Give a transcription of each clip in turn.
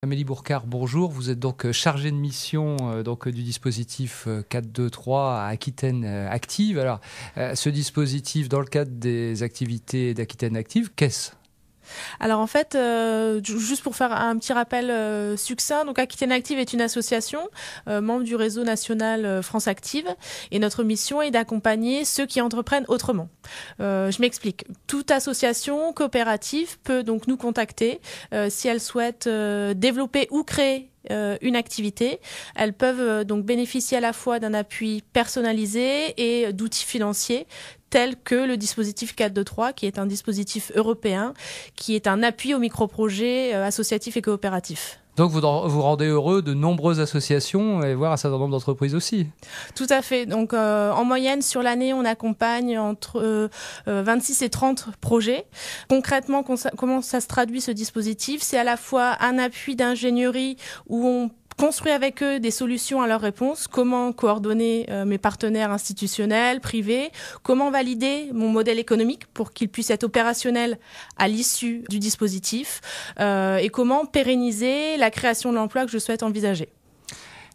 Amélie Bourcard, bonjour. Vous êtes donc chargée de mission du dispositif 4-2-3 à Aquitaine Active. Alors, ce dispositif, dans le cadre des activités d'Aquitaine Active, qu'est-ce ? Alors en fait, juste pour faire un petit rappel succinct, donc Aquitaine Active est une association membre du réseau national France Active et notre mission est d'accompagner ceux qui entreprennent autrement. Je m'explique. Toute association coopérative peut donc nous contacter si elle souhaite développer ou créer une activité. Elles peuvent donc bénéficier à la fois d'un appui personnalisé et d'outils financiers tels que le dispositif 4-2-3, qui est un dispositif européen, qui est un appui aux microprojets associatifs et coopératifs. Donc vous rendez heureux de nombreuses associations et voire un certain nombre d'entreprises aussi. Tout à fait. Donc en moyenne, sur l'année, on accompagne entre 26 et 30 projets. Concrètement, comment ça se traduit ce dispositif ? C'est à la fois un appui d'ingénierie où on construit avec eux des solutions à leurs réponses. Comment coordonner mes partenaires institutionnels, privés ? Comment valider mon modèle économique pour qu'il puisse être opérationnel à l'issue du dispositif ? Et comment pérenniser la création de l'emploi que je souhaite envisager ?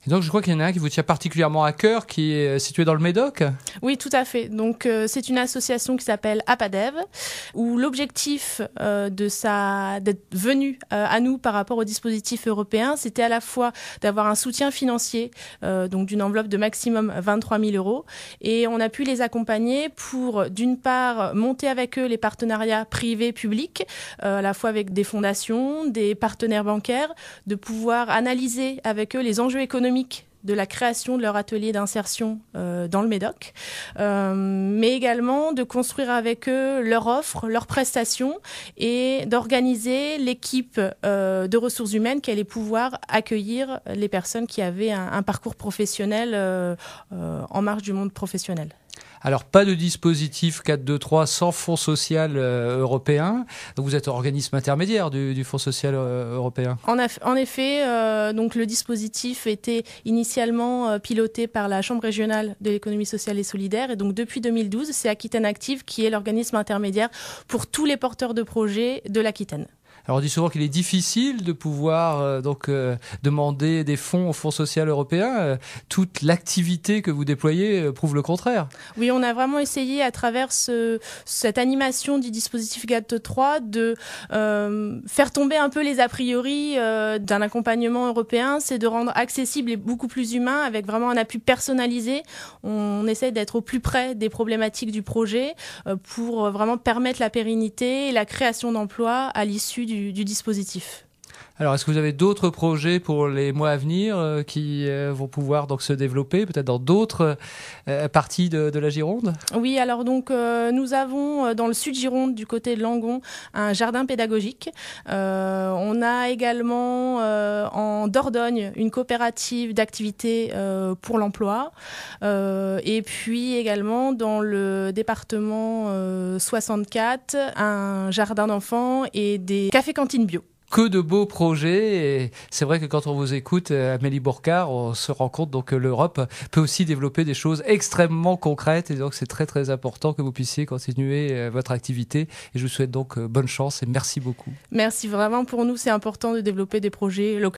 Et donc je crois qu'il y en a un qui vous tient particulièrement à cœur, qui est situé dans le Médoc. Oui, tout à fait. Donc c'est une association qui s'appelle APADEV, où l'objectif d'être venu à nous par rapport au dispositif européen, c'était à la fois d'avoir un soutien financier, donc d'une enveloppe de maximum 23 000 €, et on a pu les accompagner pour, d'une part, monter avec eux les partenariats privés-publics, à la fois avec des fondations, des partenaires bancaires, de pouvoir analyser avec eux les enjeux économiques de la création de leur atelier d'insertion dans le Médoc, mais également de construire avec eux leur offre, leurs prestations et d'organiser l'équipe de ressources humaines qui allait pouvoir accueillir les personnes qui avaient un parcours professionnel en marge du monde professionnel. Alors, pas de dispositif 4-2-3 sans fonds social européen. Donc, vous êtes organisme intermédiaire du fonds social européen. En effet, donc le dispositif était initialement piloté par la Chambre régionale de l'économie sociale et solidaire. Et donc, depuis 2012, c'est Aquitaine Active qui est l'organisme intermédiaire pour tous les porteurs de projets de l'Aquitaine. Alors on dit souvent qu'il est difficile de pouvoir demander des fonds au Fonds social européen. Toute l'activité que vous déployez prouve le contraire. Oui, on a vraiment essayé à travers cette animation du dispositif 4-3 de faire tomber un peu les a priori d'un accompagnement européen. C'est de rendre accessible et beaucoup plus humain avec vraiment un appui personnalisé. On essaie d'être au plus près des problématiques du projet pour vraiment permettre la pérennité et la création d'emplois à l'issue du dispositif. Alors, est-ce que vous avez d'autres projets pour les mois à venir qui vont pouvoir donc se développer, peut-être dans d'autres parties de la Gironde ? Oui, alors donc nous avons dans le sud Gironde, du côté de Langon, un jardin pédagogique. On a également en Dordogne une coopérative d'activités pour l'emploi. Et puis également dans le département 64, un jardin d'enfants et des cafés-cantines bio. Que de beaux projets, et c'est vrai que quand on vous écoute, Amélie Bourcard, on se rend compte donc que l'Europe peut aussi développer des choses extrêmement concrètes, et donc c'est très très important que vous puissiez continuer votre activité, et je vous souhaite donc bonne chance et merci beaucoup. Merci, vraiment pour nous c'est important de développer des projets locaux.